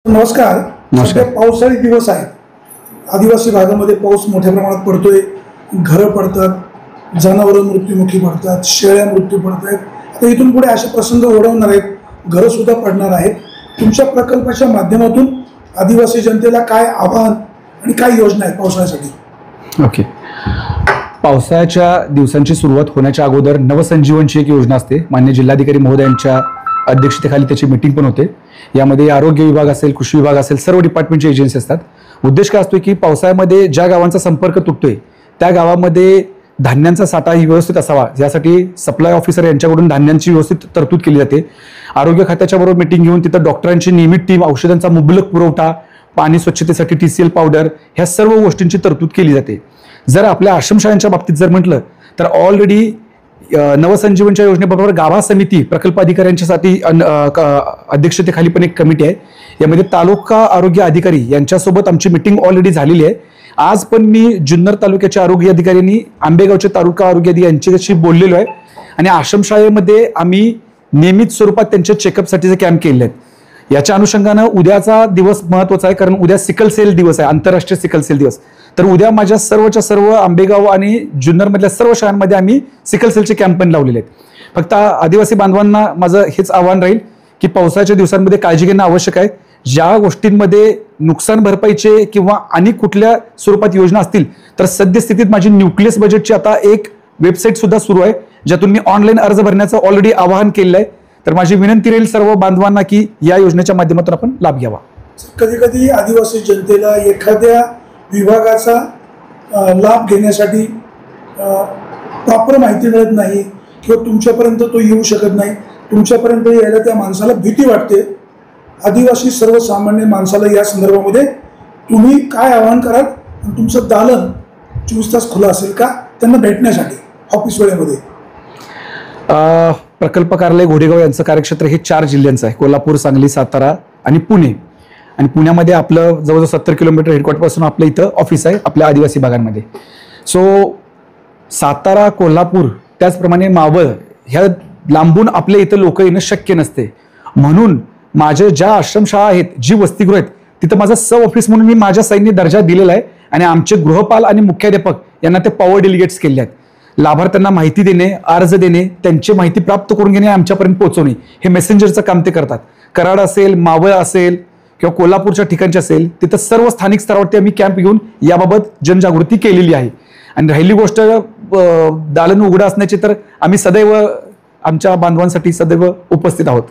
नमस्कार. सध्या पावसाळी दिवस आहेत. आदिवासी भागामध्ये पाऊस मोठ्या प्रमाणात पडतोय. घरं पडतात, जनावरं मृत्युमुखी पडतात, शेळ्या मृत्यू पडत आहेत. आता इथून पुढे असे प्रसंग ओढवणार आहेत, घरं सुद्धा पडणार आहेत. तुमच्या प्रकल्पाच्या माध्यमातून आदिवासी जनतेला काय आव्हान आणि काय योजना आहेत पावसाळ्यासाठी? ओके. पावसाळ्याच्या दिवसांची सुरुवात होण्याच्या अगोदर नवसंजीवनची एक योजना असते. मान्य जिल्हाधिकारी महोदयांच्या अध्यक्षतेखाली त्याची मीटिंग पण होते. यामध्ये आरोग्य विभाग असेल, कृषी विभाग असेल, सर्व डिपार्टमेंटची एजन्सी असतात. उद्देश काय असतो की पावसाळ्यामध्ये ज्या गावांचा संपर्क तुटतोय त्या गावामध्ये धान्यांचा साठा ही व्यवस्थित असावा, यासाठी सप्लाय ऑफिसर यांच्याकडून धान्यांची व्यवस्थित तरतूद केली जाते. आरोग्य खात्याच्या बरोबर मीटिंग घेऊन तिथं डॉक्टरांची नियमित टीम, औषधांचा मुबलक पुरवठा, पाणी स्वच्छतेसाठी TCL पावडर, ह्या सर्व गोष्टींची तरतूद केली जाते. जर आपल्या आश्रमशाळांच्या बाबतीत जर म्हटलं तर ऑलरेडी नवसंजीवनच्या योजनेबरोबर गाभा समिती प्रकल्प अधिकाऱ्यांच्यासाठी अध्यक्षतेखाली पण एक कमिटी आहे. यामध्ये तालुका आरोग्य अधिकारी यांच्यासोबत आमची मीटिंग ऑलरेडी झालेली आहे. आज पण मी जुन्नर तालुक्याच्या आरोग्य अधिकाऱ्यांनी आंबेगावचे तालुका आरोग्य अधिकारी यांच्याशी बोललेलो आहे आणि आश्रमशाळेमध्ये आम्ही नियमित स्वरूपात त्यांच्या चेकअपसाठीचे कॅम्प केले आहेत. याच्या अनुषंगानं उद्याचा दिवस महत्वाचा आहे, कारण उद्या सिकल सेल दिवस आहे, आंतरराष्ट्रीय सिकल सेल दिवस. तर उद्या माझ्या सर्वच्या सर्व आंबेगाव आणि जुन्नरमधल्या सर्व शाळांमध्ये आम्ही सिकल सेलचे कॅम्प पण लावलेले आहेत. फक्त आदिवासी बांधवांना माझं हेच आव्हान राहील की पावसाच्या दिवसांमध्ये काळजी घेणं आवश्यक आहे. ज्या गोष्टींमध्ये नुकसान भरपाईचे किंवा आणि कुठल्या स्वरूपात योजना असतील तर सद्यस्थितीत माझी न्यूक्लियस बजेटची आता एक वेबसाईट सुद्धा सुरू आहे, ज्यातून मी ऑनलाईन अर्ज भरण्याचं ऑलरेडी आवाहन केलेलं आहे. तर माझी विनंती राहील सर्व बांधवांना की या योजनेच्या माध्यमातून आपण लाभ घ्यावा. कधी कधी आदिवासी जनतेला एखाद्या विभागाचा लाभ घेण्यासाठी प्रॉपर माहिती मिळत नाही किंवा तुमच्यापर्यंत तो येऊ शकत नाही. तुमच्यापर्यंत यायला त्या माणसाला भीती वाटते. आदिवासी सर्वसामान्य माणसाला या संदर्भामध्ये तुम्ही काय आवाहन कराल? तुमचं दालन 24 तास खुलं असेल का त्यांना भेटण्यासाठी ऑफिस वेळेमध्ये? प्रकल्प कार्यालय घोडेगाव यांचं कार्यक्षेत्र हे 4 जिल्ह्यांचं आहे: कोल्हापूर, सांगली, सातारा आणि पुणे. आणि पुण्यामध्ये आपलं जवळजवळ 70 किलोमीटर हेडक्वार्टरपासून आपलं इथं ऑफिस आहे आपल्या आदिवासी भागांमध्ये. सो सातारा, कोल्हापूर, त्याचप्रमाणे मावळ ह्या लांबून आपल्या इथं लोक येणं शक्य नसते. म्हणून माझ्या ज्या आश्रमशाळा आहेत, जी वसतिगृह आहेत, तिथं माझं सब ऑफिस म्हणून मी माझ्या सैन्य दर्जा दिलेला आहे आणि आमचे गृहपाल आणि मुख्याध्यापक यांना ते पॉवर डेलिगेट्स केले आहेत. लाभार्थ्यांना माहिती देणे, अर्ज देणे, त्यांची माहिती प्राप्त करून घेणे, आमच्यापर्यंत पोहोचवणे, हे मेसेंजरचं काम ते करतात. कराड असेल, मावळ असेल किंवा कोल्हापूरच्या ठिकाणचे असेल, तिथं सर्व स्थानिक स्तरावरती आम्ही कॅम्प घेऊन याबाबत जनजागृती केलेली आहे. आणि राहिली गोष्ट दालन उघडं असण्याची, तर आम्ही सदैव आमच्या बांधवांसाठी सदैव उपस्थित आहोत.